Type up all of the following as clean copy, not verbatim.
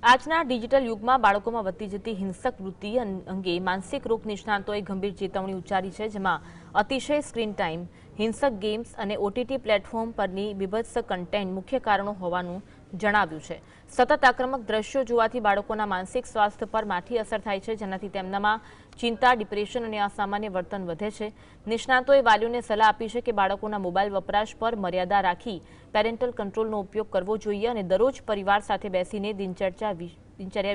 આજના ડિજિટલ યુગમાં બાળકોમાં વધતી જતી હિંસક વૃત્તિ અંગે માનસિક રોગ નિષ્ણાતોએ ગંભીર ચેતવણી ઉચ્ચારી છે, જેમાં અતિશય સ્ક્રીન ટાઈમ, હિંસક ગેમ્સ અને ઓટીટી પ્લેટફોર્મ પરની બીભત્સ કન્ટેન્ટ મુખ્ય કારણો હોવાનું જણાવ્યું છે. સતત આક્રમક દ્રશ્યો જોવાથી બાળકોના માનસિક સ્વાસ્થ્ય પર માઠી અસર થાય છે, જેનાથી તેમનામાં ચિંતા, ડિપ્રેશન અને અસામાન્ય વર્તન વધે છે. નિષ્ણાતોએ વાલીઓને સલાહ આપી છે કે બાળકોના મોબાઈલ વપરાશ પર મર્યાદા રાખી પેરેન્ટલ કંટ્રોલનો ઉપયોગ કરવો જોઈએ અને દરરોજ પરિવાર સાથે બેસીને દિનચર્યા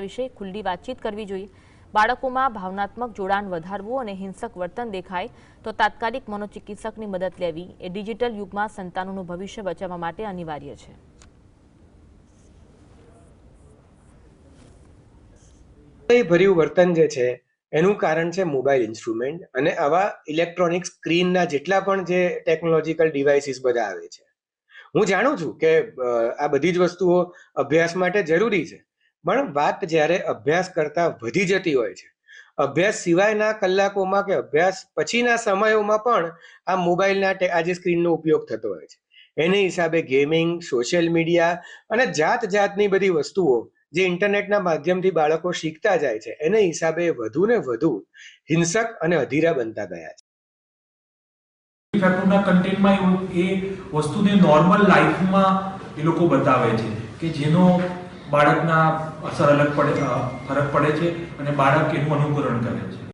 વિશે ખુલ્લી વાતચીત કરવી જોઈએ. બાળકોમાં ભાવનાત્મક જોડાણ વધારવું અને હિંસક વર્તન દેખાય તો તાત્કાલિક મનોચિકિત્સકની મદદ લેવી એ ડિજિટલ યુગમાં સંતાનોનું ભવિષ્ય બચાવવા માટે અનિવાર્ય છે. ભર્યું વર્તન જે છે એનું કારણ છે મોબાઈલ ઇન્સ્ટ્રુમેન્ટ અને આવા ઇલેક્ટ્રોનિક સ્ક્રીનના જેટલા પણ જે ટેકનોલોજીકલ ડિવાઇસીસ બધા આવે છે. હું જાણું છું કે આ બધી જ વસ્તુઓ અભ્યાસ માટે જરૂરી છે, પણ વાત જ્યારે અભ્યાસ કરતા વધી જતી હોય છે, અભ્યાસ સિવાયના કલાકોમાં કે અભ્યાસ પછીના સમયોમાં પણ આ મોબાઈલના આજે સ્ક્રીનનો ઉપયોગ થતો હોય છે. એને હિસાબે ગેમિંગ, સોશિયલ મીડિયા અને જાતની બધી વસ્તુઓ જે ઇન્ટરનેટના માધ્યમથી બાળકો શીખતા જાય છે, એને હિસાબે વધુ ને વધુ હિંસક અને અધીરા બનતા ગયા છે. ફેક્ટરના કન્ટેન્ટમાં એ વસ્તુને નોર્મલ લાઈફમાં એ લોકો બતાવે છે કે જેનો બાળકના અસર ફરક પડે છે અને બાળક એનું અનુકરણ કરે છે.